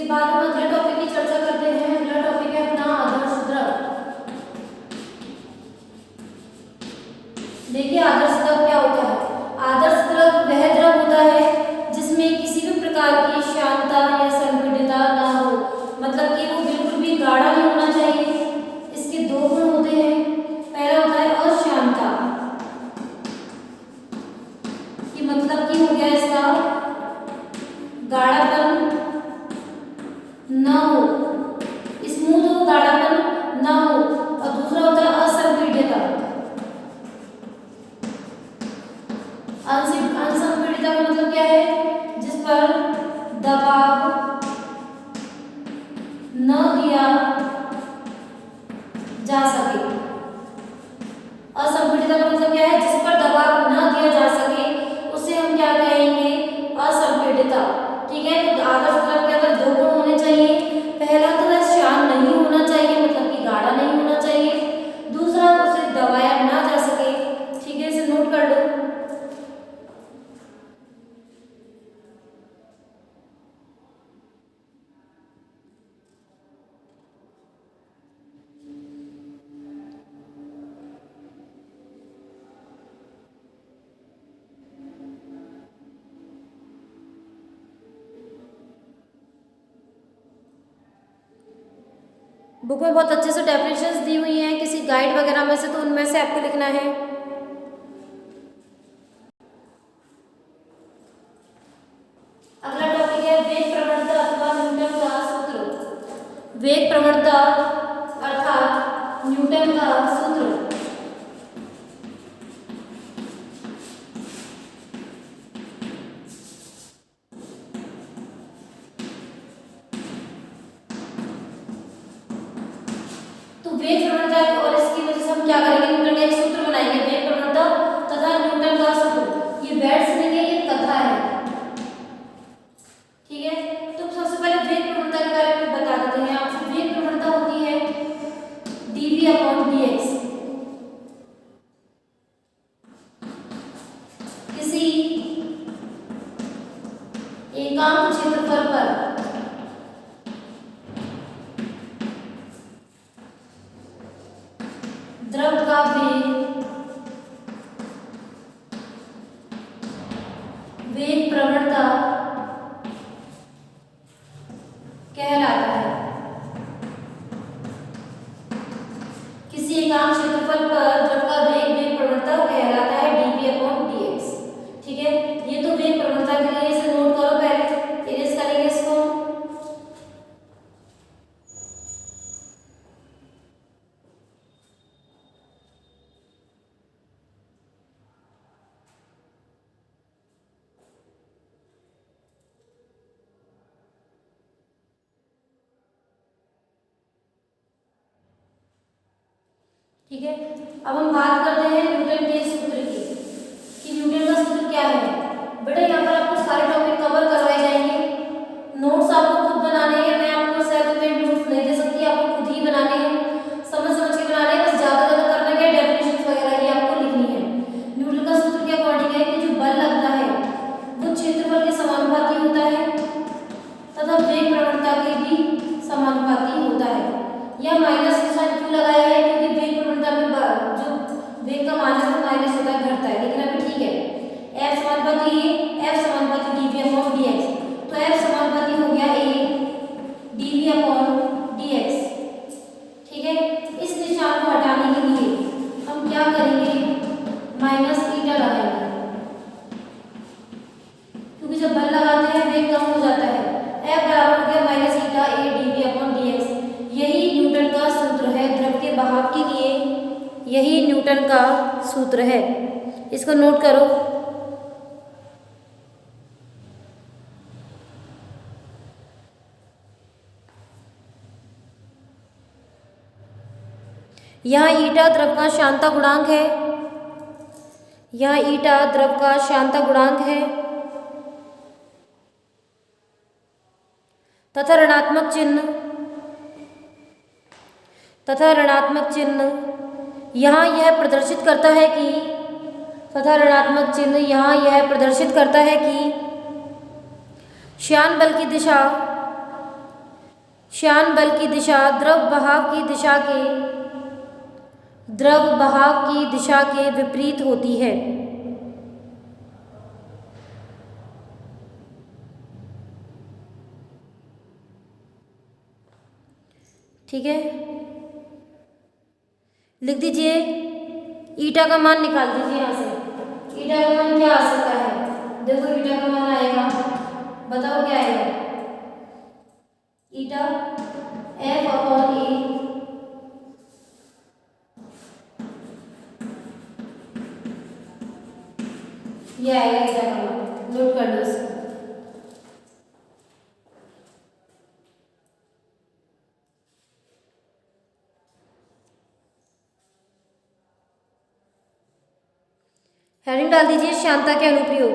बाद हम अगले टॉपिक की चर्चा करते हैं। अगला टॉपिक है अपना आदर्श द्रव। देखिए आदर्श द्रव क्या होता है। आदर्श द्रव वह द्रव होता है जिसमें किसी भी प्रकार की श्यानता या संपीड़ितता ना हो, मतलब कि वो बिल्कुल भी गाढ़ा नहीं होना चाहिए। इसके दो गुण होते हैं। पहला होता है अश्यानता, कि मतलब कि हो गया इसका गाढ़ापन ना हो, स्मूथ हो, गाढ़ापन ना हो। और दूसरा होता है असंपीड़ितता। असंपीड़ितता का मतलब क्या है, जिस पर दबाव न दिया जा सके। असंपीड़ितता का मतलब क्या है, जिस पर दबाव न दिया जा सके, उसे हम क्या कहेंगे, असंपीड़ितता। ठीक है, तो आदर्श द्रव के अंदर दो गुण होने चाहिए। पहला तो वह श्यान नहीं होना चाहिए, मतलब कि गाढ़ा नहीं होना चाहिए। दूसरा उसे दबाया ना जा सके। ठीक है, इसे नोट कर लो। बुक में बहुत अच्छे से डेफिनेशंस दी हुई हैं, किसी गाइड वगैरह में से, तो उनमें से आपको लिखना है। अगला टॉपिक है वेग प्रवणता अथवा न्यूटन का सूत्र। वेग प्रवणता अर्थात न्यूटन का सूत्र। तो वेग प्रवणता और इसकी वजह से हम क्या करेंगे, न्यूटन का एक सूत्र बनाएंगे, वेग प्रवणता तथा न्यूटन का सूत्र। ये वर्ड्स नहीं है, ये कथा है। ठीक है, तो सबसे पहले वेग प्रवणता के बारे में बता देते हैं आपको। वेग प्रवणता होती है dv/dx। किसी एकांक क्षेत्रफल पर द्रव का वेग प्रवणता कहलाता है। किसी एकांक क्षेत्रफल पर द्रव का वेग प्रवणता कहलाता है dv/dx। ठीक है, ये तो वेग प्रवणता के लिए, इसे नोट करो, पहले इरेज करेंगे इसको। ठीक है, अब हम बात करते हैं न्यूटन के सूत्र की, कि न्यूटन का सूत्र क्या है। बेटा यहाँ पर आपको सारे टॉपिक कवर करवाए जाएंगे। नोट्स आपको खुद बनाने हैं, मैं आपको सेल्फ मेड नोट्स नहीं दे सकती, आपको खुद ही बनाने हैं, समझ समझ के बनाने हैं। बस ज्यादा ज्यादा करना क्या, डेफिनेशंस वगैरह ये आपको लिखनी है। न्यूटन का सूत्र के अकॉर्डिंग है कि जो बल लगता है वो क्षेत्रफल के समानुपाती होता है तथा वेग प्रवणता के भी समानुपाती होता है। यह माइनस निशान क्यों लगाया है, क्योंकि वेग प्रवणता में जो वेग का मान है वो माइनस होता है, घटता है। लेकिन अभी ठीक है, F समानुपाती A, F समानुपाती dv/dx। तो F समानुपाती हो गया A dv/dx। ठीक है, इस निशान को हटाने के लिए हम क्या करेंगे, माइनस ईटा लगाएंगे, क्योंकि जब बल लगाते हैं वेग कम हो जाता है। F बराबर हो गया माइनस ईटा A dv/dx। यही न्यूटन का सूत्र है द्रव के बहाव के लिए, यही न्यूटन का सूत्र है। इसको नोट करो। यहाँ ईटा द्रव का श्यानता गुणांक है, यहाँ ईटा द्रव का श्यानता गुणांक है तथा ऋणात्मक चिन्ह यहाँ यह प्रदर्शित करता है कि श्यान बल की दिशा श्यान बल की दिशा द्रव बहाव की दिशा के विपरीत होती है। ठीक है, लिख दीजिए। ईटा का मान निकाल दीजिए यहाँ से। ईटा का मान क्या आ सकता है? देखो ईटा का मान आएगा, बताओ क्या आएगा? ईटा F अपॉन ए, ये आएगा ईटा का मान। नोट कर लो इसको। हेडिंग डाल दीजिए श्यानता के अनुप्रयोग।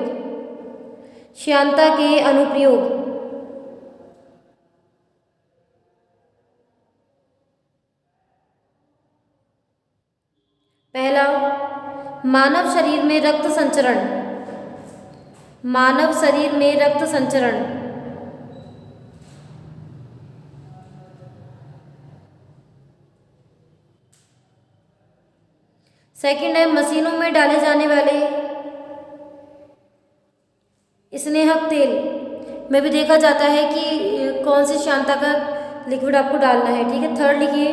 श्यानता के अनुप्रयोग। पहला, मानव शरीर में रक्त संचरण। मानव शरीर में रक्त संचरण। सेकंड है, मशीनों में डाले जाने वाले स्नेहक तेल में भी देखा जाता है कि कौन सी श्यानता का लिक्विड आपको डालना है। ठीक है, थर्ड लिखिए,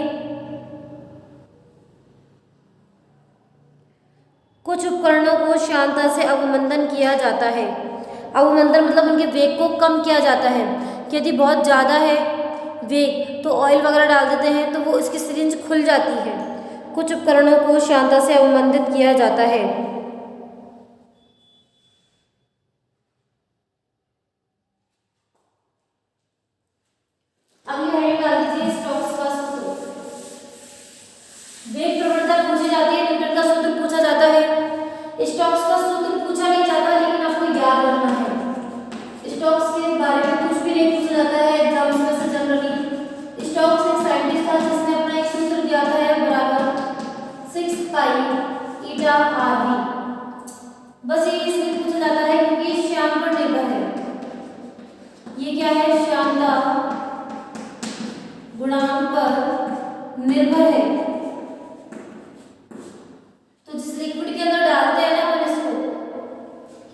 कुछ उपकरणों को श्यानता से अवमंदन किया जाता है। अवमंदन मतलब उनके वेग को कम किया जाता है कि यदि बहुत ज़्यादा है वेग तो ऑयल वगैरह डाल देते हैं तो वो इसकी सिरिंज खुल जाती है। कुछ उपकरणों को श्यानता से अवमंदित किया जाता है। अगली हेडिंग डाल दीजिए स्टोक्स का सूत्र। वेग प्रवणता पूछी जाती है, न्यूटन का सूत्र पूछा जाता है। स्टोक्स का सूत्र पूछा नहीं जाता, लेकिन आपको याद रखना है। स्टोक्स के बारे में कुछ भी नहीं पूछा जाता है एग्जाम्स में से जनरली। स्टोक्स एक साइंटिस्ट था जिसने अपना एक सूत्र दिया था बराबर 6 पाई ईटा आर वी। बस ये इसलिए पूछा जाता है क्योंकि श्यान पर निर्भर है। ये क्या है? श्यानता गुणांक पर निर्भर है। तो जिस लिक्विड के अंदर डालते हैं ना अपन इसको,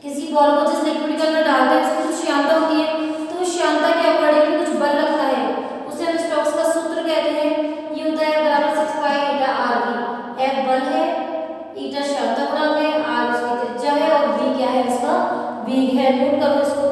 किसी बॉल को जिस लिक्विड के अंदर डालते हैं उसकी कुछ श्यानता होती है, तो उस श्यानता के अकॉर्डिंग कुछ बल लगता है, उसे हम स्टोक्स का सूत्र कहते हैं। ये होता है बराबर 6 pi eta r we. F बल है, ईटा श्यानता गुणांक है, आर उसकी त्रिज्या है और वी क्या है? इसका वेग है। नोट करो इसको।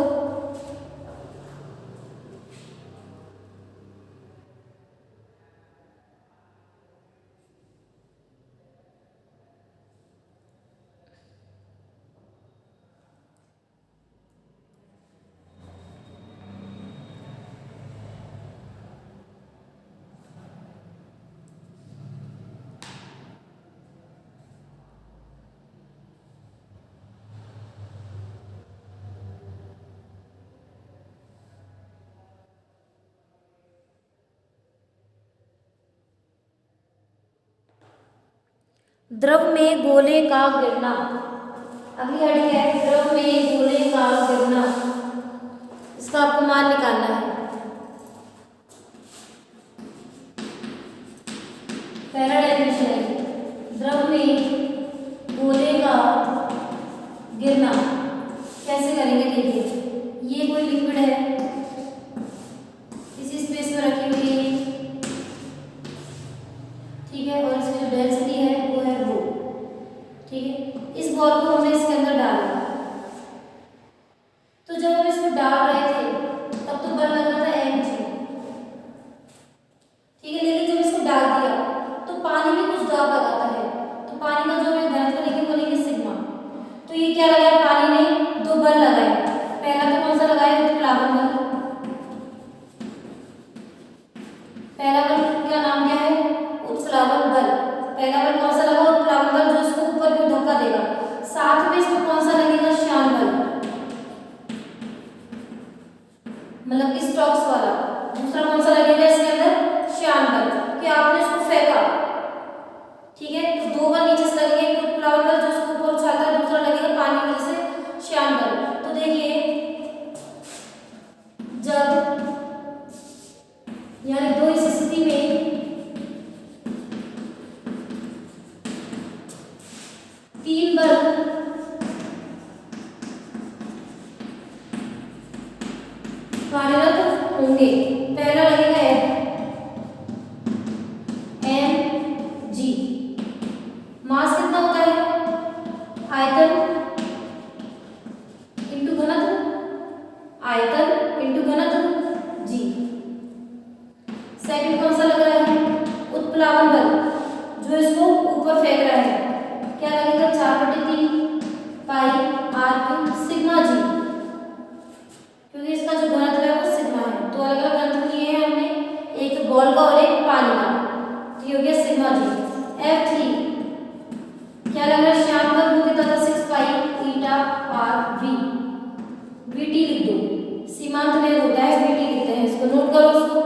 द्रव में गोले का गिरना। अगली हेडिंग है द्रव में गोले का गिरना। इसका आपको मान निकालना है। पहला डेफिनेशन है द्रव में गोले का गिरना। कैसे करेंगे देखिए, ये कोई लिक्विड है, इसी स्पेस में रखी हुई है, ठीक है, और इसकी जो डेंसिटी है वो है रो। ठीक है, इस बॉल को हमने इसके अंदर डाला, तो जब हम इसको डाल रहे थे तब तो बल लग रहा था mg, ठीक है, लेकिन जब इसको डाल दिया तो पानी में कुछ दाब लगाता है, तो पानी का जो हमें घनत्व लिखेंगे वो लिखेंगे सिग्मा। तो ये क्या लगाया? पानी ने दो बल लगाए। पहला तो कौन सा लगाया? उत्प्लावन बल। पहला बल क्या नाम क्या है? उत्प्लावन बल। पहला बल कौन सा लगा? उत्प्लावन बल, जो इसको ऊपर की धक्का देगा। साथ में इसमें कौन सा लगेगा? श्यान बल, मतलब कि स्टोक्स वाला। दूसरा कौन सा लगेगा इसके अंदर? श्यान बल, कि आपने इसको फेंका, ठीक है, तो दो बल नीचे से लगेंगे, एक उत्प्लावन बल जो इसको ऊपर उछालता है, दूसरा लगेगा पानी में से श्यान बल। तो देखिए जब यहाँ कार्यरत होंगे। पहला लगेगा एम जी। मास कितना होता है? आयतन इंटू घनत्व, आयतन इंटू घनत्व जी। सेकंड कौन सा लग रहा है? उत्प्लावन बल, जो इसको ऊपर फेंक रहा है। क्या लगेगा? 4/3 पाई आर क्यूब सिग्मा जी, क्योंकि इसका जो घनत्व है वो सिग्मा है। तो अलग अलग घनत्व लिए हैं हमने, एक बॉल का और एक पानी का, तो ये हो गया सिग्मा जी। F3 क्या लग रहा है? श्याम का वो कितना था? 6 pi eta r we. VT लिख दो, सीमांत वेग होता है, वीटी लिखते हैं इसको, नोट करो उसको।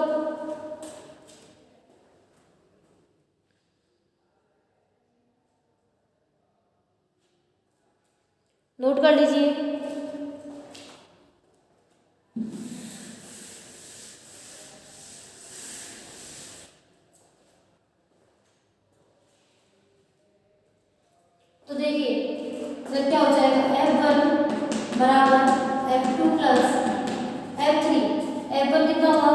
नोट कर लीजिए। तो देखिए फिर क्या हो जाएगा? F1 बराबर F2 प्लस F3। F1 कितना हुआ?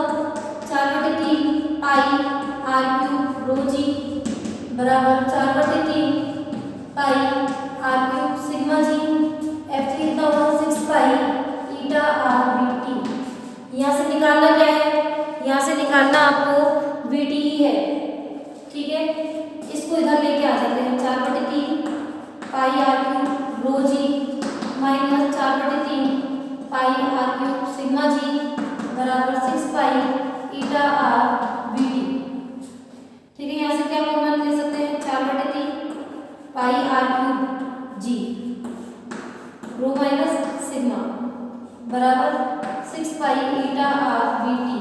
4/3 pi r cube rho g बराबर 4/3 pi r cube sigma g. F3 कितना हुआ? 6 pi eta r v t. यहाँ से निकालना क्या है? यहाँ से निकालना आपको वी टी ही है, ठीक है। इसको इधर लेके आ जाते हैं। 4/3 pi r cube rho g minus 4/3 pi r cube sigma g बराबर 6 pi eta r v t. ठीक है, यहाँ से क्या कॉमन ले सकते हैं? 4/3 pi r cube g rho minus sigma बराबर 6 pi eta r v t.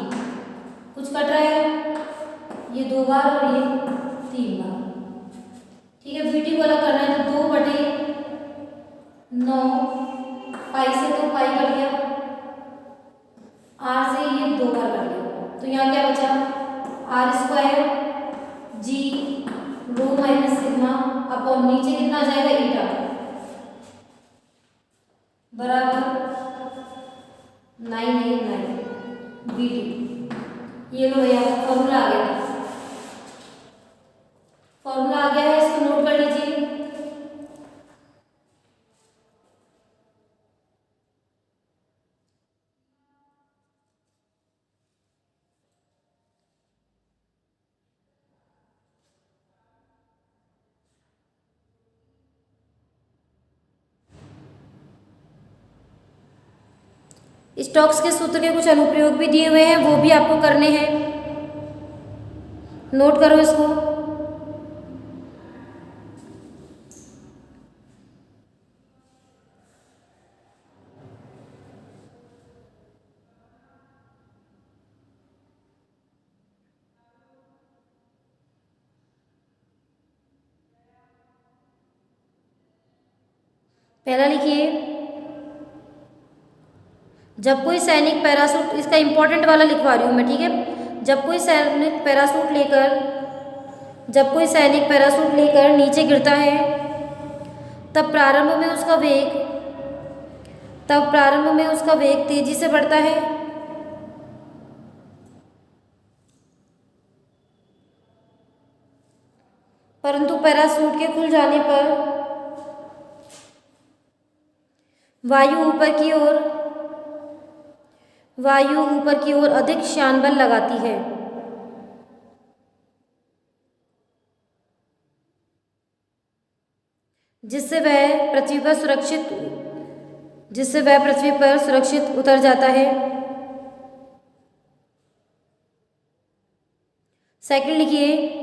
कुछ कट रहा है? ये 2 बार और ये 3 बार। ठीक है, वीटी को अलग करना है तो 2/9 पाई से तो पाई कट गया, आर से ये 2 बार कट गया, तो यहाँ क्या बचा? R square g rho minus sigma upon नीचे कितना आ जाएगा? ईटा बराबर 989 वीटी। ये लो भैया फॉर्मूला आ गया, फॉर्मूला आ गया है, इसको नोट कर लीजिए। स्टोक्स के सूत्र के कुछ अनुप्रयोग भी दिए हुए हैं, वो भी आपको करने हैं, नोट करो इसको। पहला लिखिए, जब कोई सैनिक पैराशूट, इसका इंपॉर्टेंट वाला लिखवा रही हूँ मैं, ठीक है। जब कोई सैनिक पैराशूट लेकर नीचे गिरता है तब प्रारंभ में उसका वेग तेजी से बढ़ता है, परंतु पैराशूट के खुल जाने पर वायु ऊपर की ओर अधिक श्यान बल लगाती है, जिससे वह पृथ्वी पर सुरक्षित उतर जाता है। सेकंड लिखिए,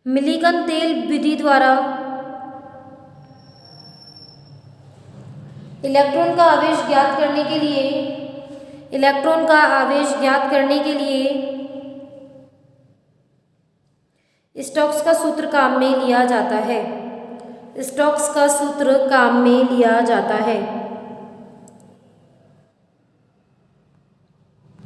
मिलिकन तेल विधि द्वारा इलेक्ट्रॉन का आवेश ज्ञात करने के लिए स्टोक्स का सूत्र काम में लिया जाता है।